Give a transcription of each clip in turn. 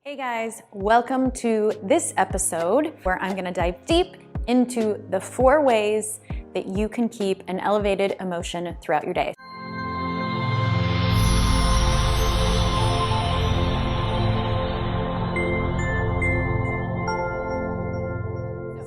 Hey guys, welcome to this episode where I'm going to dive deep into the 4 ways that you can keep an elevated emotion throughout your day.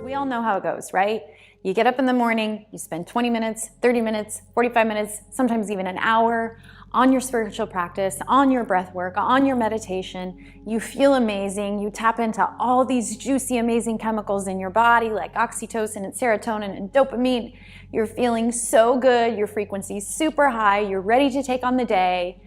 We all know how it goes, right? You get up in the morning, you spend 20 minutes, 30 minutes, 45 minutes, sometimes even an hour on your spiritual practice, on your breath work, on your meditation. You feel amazing. You tap into all these juicy, amazing chemicals in your body like oxytocin and serotonin and dopamine. You're feeling so good. Your frequency's super high. You're ready to take on the day.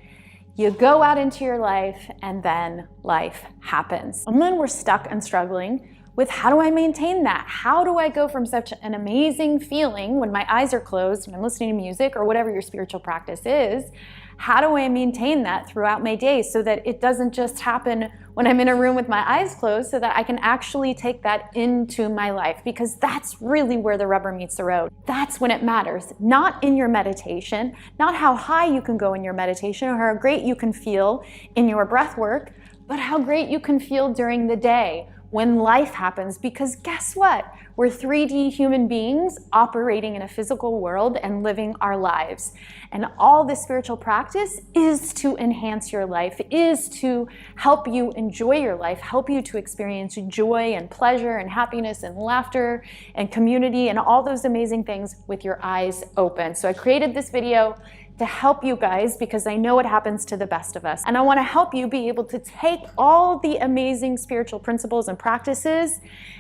You go out into your life and then life happens. And then we're stuck and struggling with how do I maintain that? How do I go from such an amazing feeling when my eyes are closed and I'm listening to music or whatever your spiritual practice is? How do I maintain that throughout my day so that it doesn't just happen when I'm in a room with my eyes closed, so that I can actually take that into my life? Because that's really where the rubber meets the road. That's when it matters. Not in your meditation, not how high you can go in your meditation or how great you can feel in your breath work, but how great you can feel during the day when life happens. Because guess what? We're 3D human beings operating in a physical world and living our lives. And all this spiritual practice is to enhance your life, is to help you enjoy your life, help you to experience joy and pleasure and happiness and laughter and community and all those amazing things with your eyes open. So I created this video to help you guys because I know it happens to the best of us. And I want to help you be able to take all the amazing spiritual principles and practices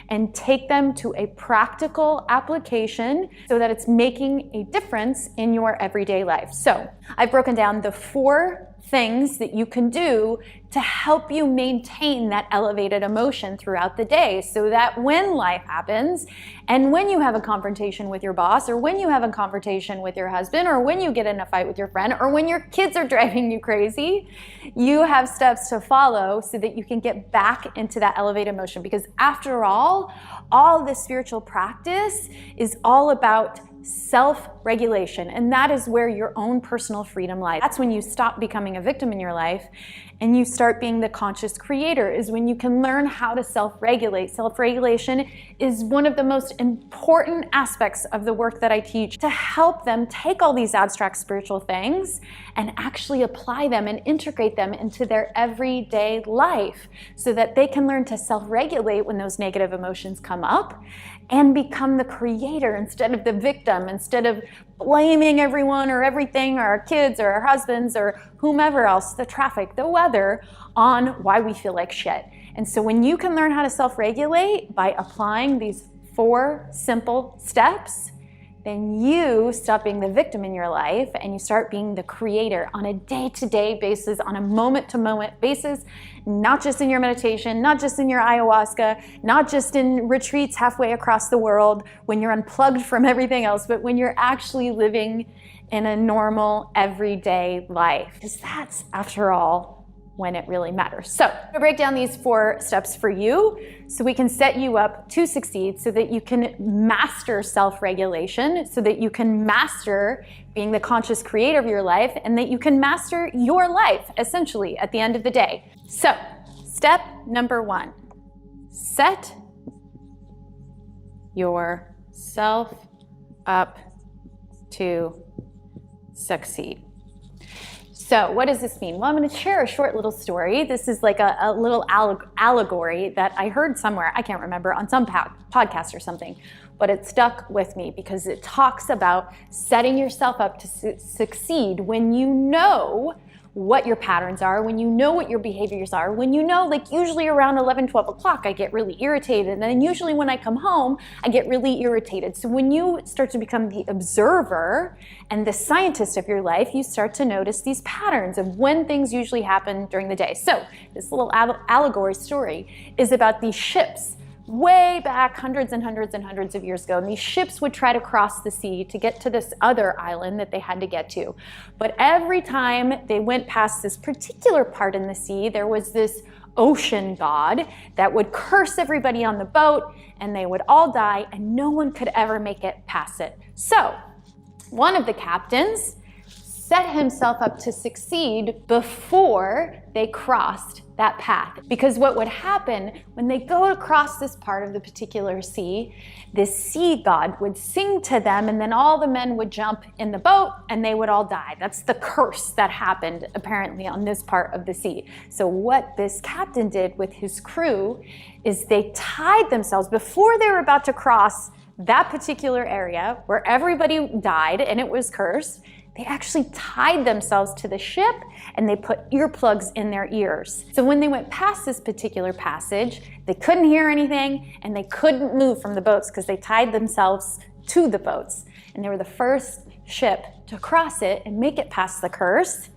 and take them to a practical application so that it's making a difference in your everyday life. So I've broken down the 4 things that you can do to help you maintain that elevated emotion throughout the day so that when life happens and when you have a confrontation with your boss or when you have a confrontation with your husband or when you get in a fight with your friend or when your kids are driving you crazy, you have steps to follow so that you can get back into that elevated emotion. Because after all this spiritual practice is all about self-regulation, and that is where your own personal freedom lies. That's when you stop becoming a victim in your life and you start being the conscious creator, is when you can learn how to self-regulate. Self-regulation is one of the most important aspects of the work that I teach to help them take all these abstract spiritual things and actually apply them and integrate them into their everyday life so that they can learn to self-regulate when those negative emotions come up and become the creator instead of the victim, instead of blaming everyone or everything or our kids or our husbands or whomever else, the traffic, the weather, on why we feel like shit. And so when you can learn how to self-regulate by applying these 4 simple steps, then you stop being the victim in your life and you start being the creator on a day-to-day basis, on a moment-to-moment basis, not just in your meditation, not just in your ayahuasca, not just in retreats halfway across the world when you're unplugged from everything else, but when you're actually living in a normal, everyday life. Because that's, after all, when it really matters. So I'm gonna break down these 4 steps for you so we can set you up to succeed so that you can master self-regulation, so that you can master being the conscious creator of your life, and that you can master your life, essentially, at the end of the day. So, step number 1, set yourself up to succeed. So what does this mean? Well, I'm going to share a short little story. This is like a little allegory that I heard somewhere, I can't remember, on some podcast or something, but it stuck with me because it talks about setting yourself up to succeed when you know what your patterns are, when you know what your behaviors are, when you know, like usually around 11, 12 o'clock, I get really irritated. And then usually when I come home, I get really irritated. So when you start to become the observer and the scientist of your life, you start to notice these patterns of when things usually happen during the day. So this little allegory story is about these ships way back hundreds and hundreds and hundreds of years ago. And these ships would try to cross the sea to get to this other island that they had to get to. But every time they went past this particular part in the sea, there was this ocean god that would curse everybody on the boat and they would all die and no one could ever make it past it. So one of the captains set himself up to succeed before they crossed that path. Because what would happen when they go to cross this part of the particular sea, this sea god would sing to them, and then all the men would jump in the boat and they would all die. That's the curse that happened apparently on this part of the sea. So what this captain did with his crew is they tied themselves before they were about to cross that particular area where everybody died and it was cursed. They actually tied themselves to the ship and they put earplugs in their ears. So when they went past this particular passage, they couldn't hear anything and they couldn't move from the boats because they tied themselves to the boats. And they were the first ship to cross it and make it past the curse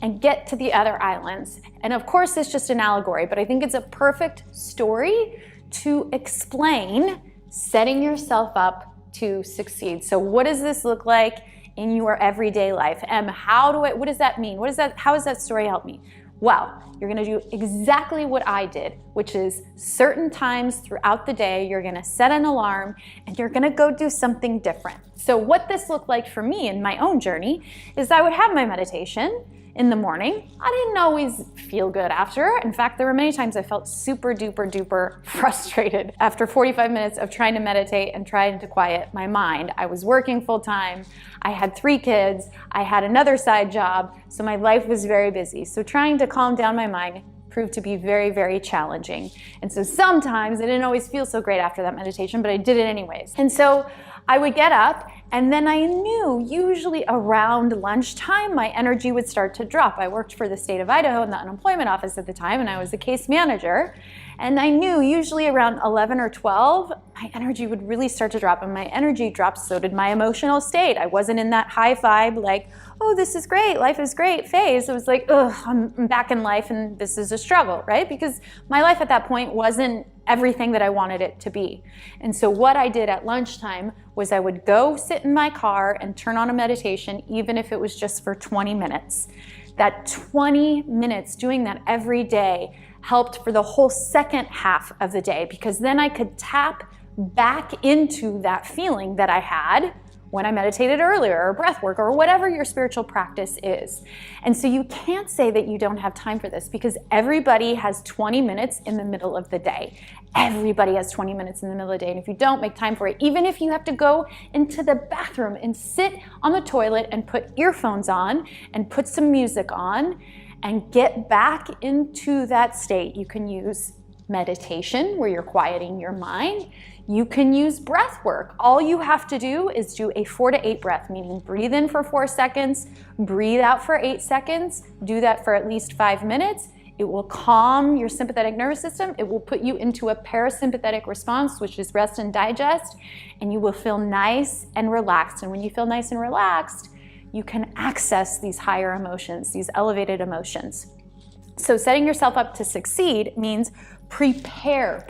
and get to the other islands. And of course, it's just an allegory, but I think it's a perfect story to explain setting yourself up to succeed. So what does this look like in your everyday life? What does that mean? How does that story help me? Well, you're gonna do exactly what I did, which is certain times throughout the day, you're gonna set an alarm and you're gonna go do something different. So what this looked like for me in my own journey is I would have my meditation in the morning. I didn't always feel good after. In fact, there were many times I felt super duper duper frustrated after 45 minutes of trying to meditate and trying to quiet my mind. I was working full time. I had 3 kids. I had another side job. So my life was very busy. So trying to calm down my mind proved to be very, very challenging. And so sometimes I didn't always feel so great after that meditation, but I did it anyways. And so I would get up and then I knew usually around lunchtime, my energy would start to drop. I worked for the state of Idaho in the unemployment office at the time, and I was a case manager. And I knew usually around 11 or 12, my energy would really start to drop, and my energy dropped, so did my emotional state. I wasn't in that high vibe, like, oh, this is great, life is great phase. It was like, ugh, I'm back in life and this is a struggle, right? Because my life at that point wasn't everything that I wanted it to be. And so what I did at lunchtime was I would go sit in my car and turn on a meditation, even if it was just for 20 minutes. That 20 minutes, doing that every day, helped for the whole second half of the day, because then I could tap back into that feeling that I had when I meditated earlier, or breath work, or whatever your spiritual practice is. And so you can't say that you don't have time for this, because everybody has 20 minutes in the middle of the day. Everybody has 20 minutes in the middle of the day. And if you don't make time for it, even if you have to go into the bathroom and sit on the toilet and put earphones on and put some music on and get back into that state, you can use meditation where you're quieting your mind. You can use breath work. All you have to do is do a 4 to 8 breath, meaning breathe in for 4 seconds, breathe out for 8 seconds, do that for at least 5 minutes. It will calm your sympathetic nervous system. It will put you into a parasympathetic response, which is rest and digest, and you will feel nice and relaxed. And when you feel nice and relaxed, you can access these higher emotions, these elevated emotions. So setting yourself up to succeed means prepare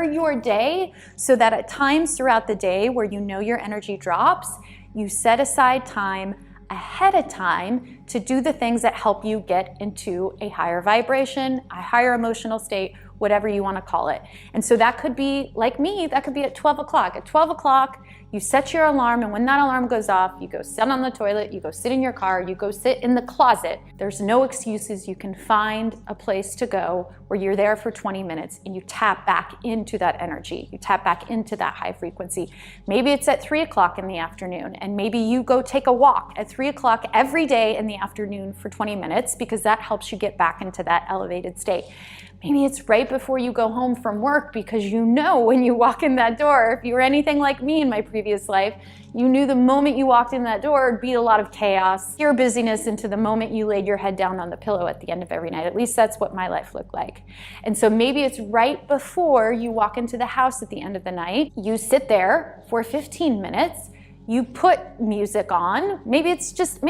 your day so that at times throughout the day where you know your energy drops, you set aside time ahead of time to do the things that help you get into a higher vibration, a higher emotional state, whatever you want to call it. And so that could be, like me, that could be at 12 o'clock. At 12 o'clock, you set your alarm, and when that alarm goes off, you go sit on the toilet, you go sit in your car, you go sit in the closet. There's no excuses. You can find a place to go where you're there for 20 minutes and you tap back into that energy. You tap back into that high frequency. Maybe it's at 3 o'clock in the afternoon, and maybe you go take a walk at 3 o'clock every day in the afternoon for 20 minutes, because that helps you get back into that elevated state. Maybe it's right before you go home from work, because you know when you walk in that door, if you were anything like me in my previous life, you knew the moment you walked in that door, it'd beat a lot of chaos, pure busyness into the moment you laid your head down on the pillow at the end of every night. At least that's what my life looked like. And so maybe it's right before you walk into the house at the end of the night. You sit there for 15 minutes. You put music on. Maybe it's just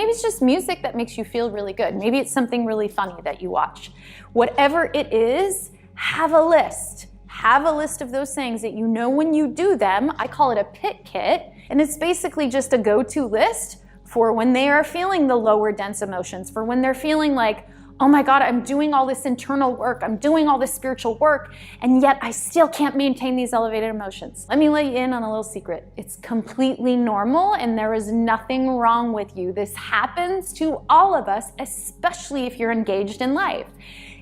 music that makes you feel really good. Maybe it's something really funny that you watch. Whatever it is, have a list. Have a list of those things that you know when you do them. I call it a pit kit, and it's basically just a go-to list for when they are feeling the lower dense emotions, for when they're feeling like, oh my God, I'm doing all this internal work, I'm doing all this spiritual work, and yet I still can't maintain these elevated emotions. Let me let you in on a little secret. It's completely normal and there is nothing wrong with you. This happens to all of us, especially if you're engaged in life.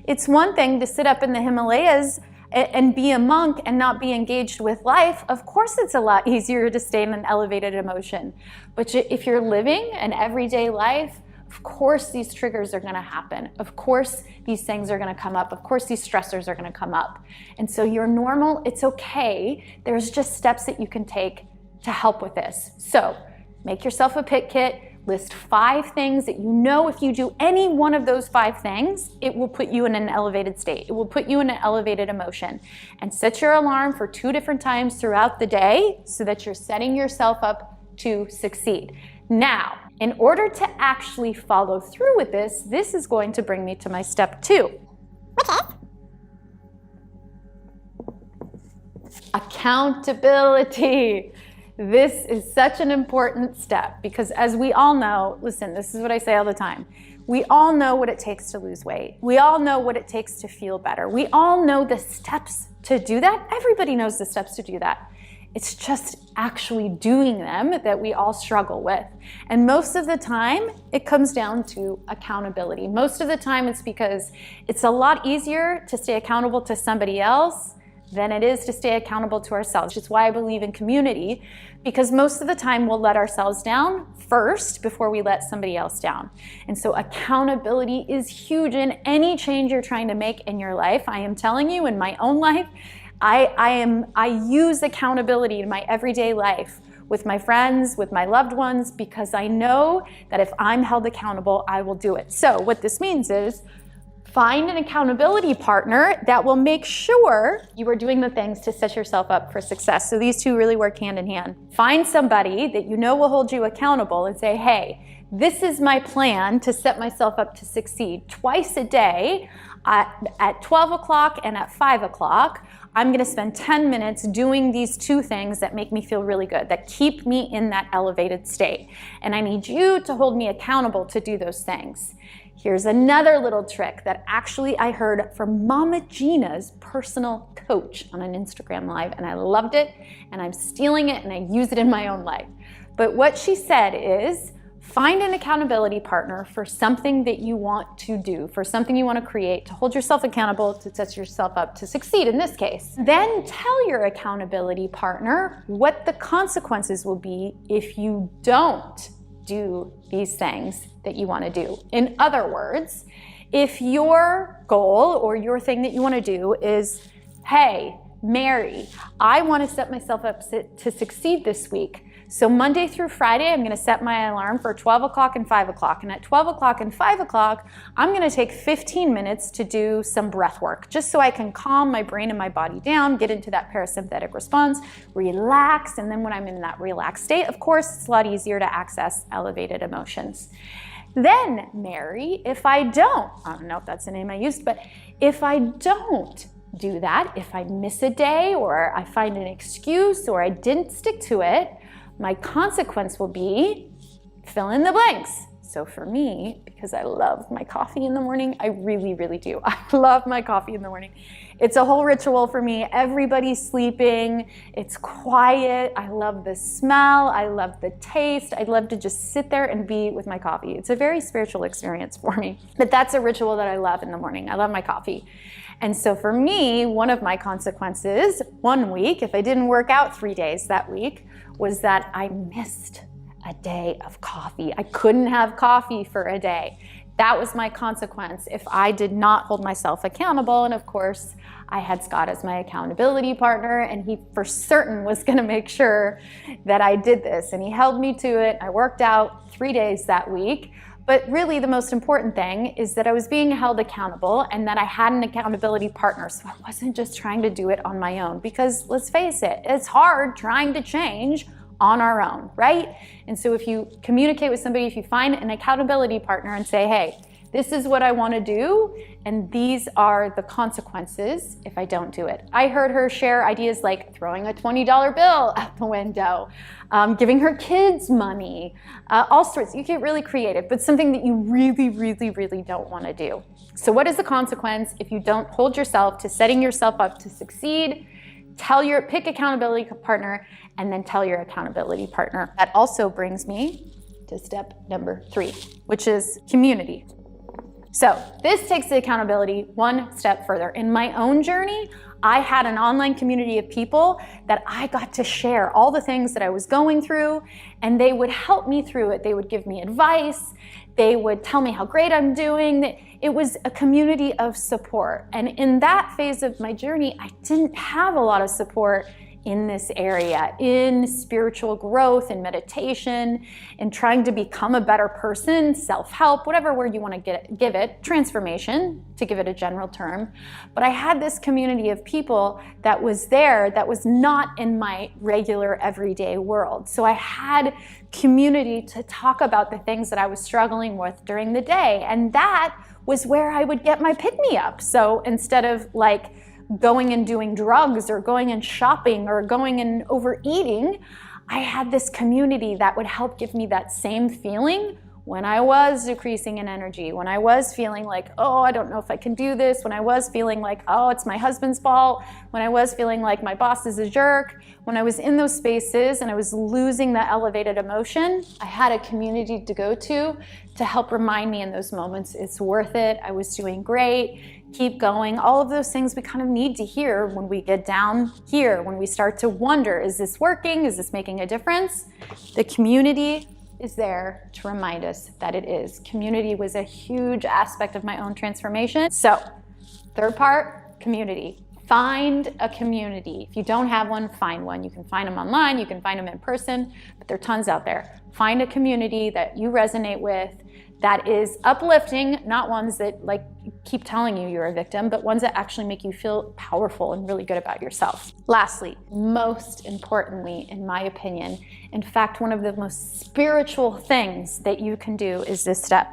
It's one thing to sit up in the Himalayas and be a monk and not be engaged with life. Of course, it's a lot easier to stay in an elevated emotion. But if you're living an everyday life, of course these triggers are gonna happen. Of course these things are gonna come up. Of course these stressors are gonna come up. And so you're normal, it's okay. There's just steps that you can take to help with this. So make yourself a pit kit. List 5 things that you know if you do any one of those 5 things, it will put you in an elevated state. It will put you in an elevated emotion. And set your alarm for 2 different times throughout the day so that you're setting yourself up to succeed. Now, in order to actually follow through with this, this is going to bring me to my step 2. Which is accountability. This is such an important step because as we all know, listen, this is what I say all the time. We all know what it takes to lose weight. We all know what it takes to feel better. We all know the steps to do that. Everybody knows the steps to do that. It's just actually doing them that we all struggle with. And most of the time, it comes down to accountability. Most of the time, it's because it's a lot easier to stay accountable to somebody else than it is to stay accountable to ourselves. Which is why I believe in community, because most of the time we'll let ourselves down first before we let somebody else down. And so accountability is huge in any change you're trying to make in your life. I am telling you, in my own life, I use accountability in my everyday life with my friends, with my loved ones, because I know that if I'm held accountable, I will do it. So what this means is, find an accountability partner that will make sure you are doing the things to set yourself up for success. So these two really work hand in hand. Find somebody that you know will hold you accountable and say, hey, this is my plan to set myself up to succeed. Twice a day at 12 o'clock and at 5 o'clock, I'm gonna spend 10 minutes doing these 2 things that make me feel really good, that keep me in that elevated state. And I need you to hold me accountable to do those things. Here's another little trick that actually I heard from Mama Gina's personal coach on an Instagram live, and I loved it, and I'm stealing it, and I use it in my own life. But what she said is, find an accountability partner for something that you want to do, for something you want to create, to hold yourself accountable, to set yourself up to succeed in this case. Then tell your accountability partner what the consequences will be if you don't do these things that you want to do. In other words, if your goal or your thing that you want to do is, hey, Mary, I want to set myself up to succeed this week. So Monday through Friday, I'm going to set my alarm for 12 o'clock and 5 o'clock. And at 12 o'clock and 5 o'clock, I'm going to take 15 minutes to do some breath work, just so I can calm my brain and my body down, get into that parasympathetic response, relax. And then when I'm in that relaxed state, of course, it's a lot easier to access elevated emotions. Then, Mary, if I don't know if that's the name I used, but if I don't do that, if I miss a day or I find an excuse or I didn't stick to it, my consequence will be fill in the blanks. So for me, because I love my coffee in the morning, I really, really do. I love my coffee in the morning. It's a whole ritual for me. Everybody's sleeping. It's quiet. I love the smell. I love the taste. I love to just sit there and be with my coffee. It's a very spiritual experience for me. But that's a ritual that I love in the morning. I love my coffee. And so for me, one of my consequences, one week, if I didn't work out 3 days that week, was that I missed a day of coffee. I couldn't have coffee for a day. That was my consequence if I did not hold myself accountable. And of course, I had Scott as my accountability partner, and he for certain was gonna make sure that I did this. And he held me to it. I worked out 3 days that week. But really the most important thing is that I was being held accountable and that I had an accountability partner. So I wasn't just trying to do it on my own, because let's face it, it's hard trying to change on our own, right? And so if you communicate with somebody, if you find an accountability partner and say, hey, This is what I want to do, and these are the consequences if I don't do it. I heard her share ideas like throwing a $20 bill out the window, giving her kids money, all sorts. You get really creative, but something that you really, really, really don't want to do. So what is the consequence if you don't hold yourself to setting yourself up to succeed? Pick accountability partner, and then tell your accountability partner. That also brings me to step number 3, which is community. So this takes the accountability one step further. In my own journey, I had an online community of people that I got to share all the things that I was going through, and they would help me through it. They would give me advice. They would tell me how great I'm doing. It was a community of support. And in that phase of my journey, I didn't have a lot of support in this area, in spiritual growth, in meditation, in trying to become a better person, self-help, whatever word you want to give it, transformation, to give it a general term. But I had this community of people that was there that was not in my regular everyday world. So I had community to talk about the things that I was struggling with during the day. And that was where I would get my pick-me-up. So instead of like going and doing drugs or going and shopping or going and overeating, I had this community that would help give me that same feeling when I was decreasing in energy, when I was feeling like, oh, I don't know if I can do this, when I was feeling like, oh, it's my husband's fault, when I was feeling like my boss is a jerk, when I was in those spaces and I was losing that elevated emotion, I had a community to go to help remind me in those moments it's worth it, I was doing great, keep going. All of those things we kind of need to hear when we get down here, when we start to wonder, is this working? Is this making a difference? The community is there to remind us that it is. Community was a huge aspect of my own transformation. So, third part, community. Find a community. If you don't have one, find one. You can find them online, you can find them in person, but there are tons out there. Find a community that you resonate with, that is uplifting, not ones that like keep telling you you're a victim, but ones that actually make you feel powerful and really good about yourself. Lastly, most importantly, in my opinion, in fact, one of the most spiritual things that you can do is this step.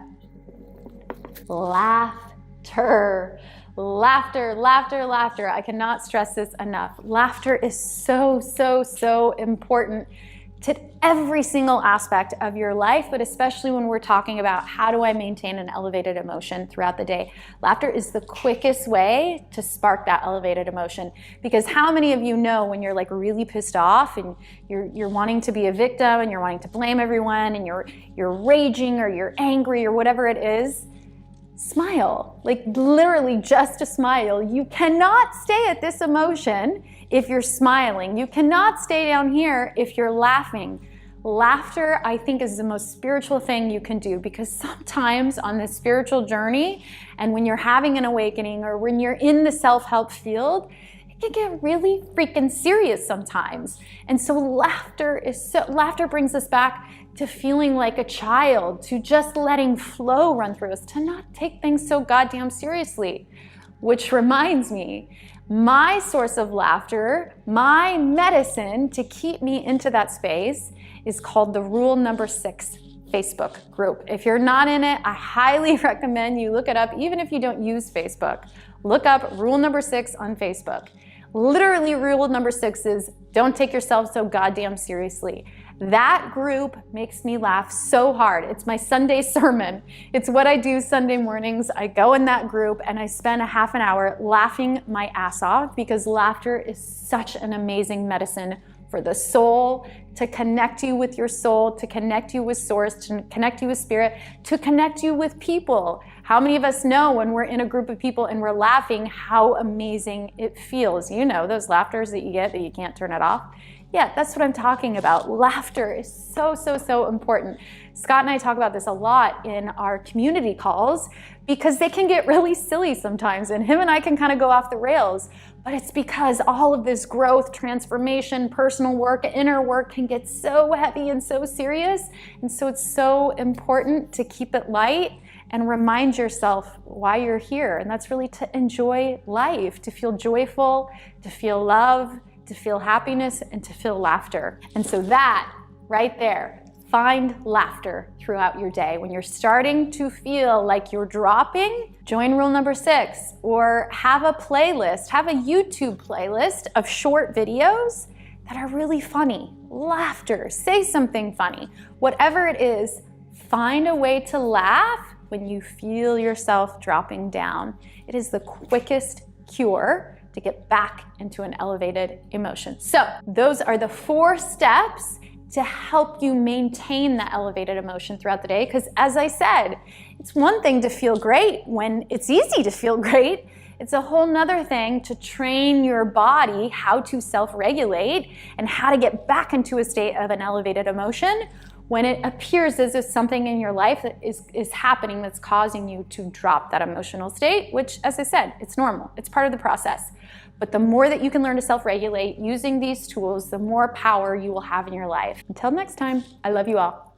Laughter. Laughter, laughter, laughter. I cannot stress this enough. Laughter is so, so, so important to every single aspect of your life, but especially when we're talking about how do I maintain an elevated emotion throughout the day. Laughter is the quickest way to spark that elevated emotion, because how many of you know when you're like really pissed off and you're wanting to be a victim and you're wanting to blame everyone and you're raging or you're angry or whatever it is, smile, like literally just a smile. You cannot stay at this emotion if you're smiling. You cannot stay down here if you're laughing. Laughter, I think, is the most spiritual thing you can do, because sometimes on this spiritual journey and when you're having an awakening or when you're in the self-help field, it can get really freaking serious sometimes. And so laughter brings us back to feeling like a child, to just letting flow run through us, to not take things so goddamn seriously. Which reminds me, my source of laughter, my medicine to keep me into that space is called the Rule Number 6 Facebook group. If you're not in it, I highly recommend you look it up, even if you don't use Facebook. Look up Rule Number 6 on Facebook. Literally, Rule Number 6 is don't take yourself so goddamn seriously. That group makes me laugh so hard. It's my Sunday sermon. It's what I do Sunday mornings. I go in that group and I spend a half an hour laughing my ass off, because laughter is such an amazing medicine for the soul, to connect you with your soul, to connect you with source, to connect you with spirit, to connect you with people. How many of us know when we're in a group of people and we're laughing, how amazing it feels? You know, those laughters that you get that you can't turn it off. Yeah, that's what I'm talking about. Laughter is so, so, so important. Scott and I talk about this a lot in our community calls, because they can get really silly sometimes, and him and I can kind of go off the rails. But it's because all of this growth, transformation, personal work, inner work can get so heavy and so serious. And so it's so important to keep it light and remind yourself why you're here. And that's really to enjoy life, to feel joyful, to feel love, to feel happiness, and to feel laughter. And so that right there, Find laughter throughout your day. When you're starting to feel like you're dropping, join rule number 6, or have a playlist, have a YouTube playlist of short videos that are really funny. Laughter, say something funny. Whatever it is, find a way to laugh when you feel yourself dropping down. It is the quickest cure to get back into an elevated emotion. So those are the 4 steps to help you maintain that elevated emotion throughout the day. Because as I said, it's one thing to feel great when it's easy to feel great. It's a whole nother thing to train your body how to self-regulate and how to get back into a state of an elevated emotion when it appears as if something in your life that is happening that's causing you to drop that emotional state, which, as I said, it's normal. It's part of the process. But the more that you can learn to self-regulate using these tools, the more power you will have in your life. Until next time, I love you all.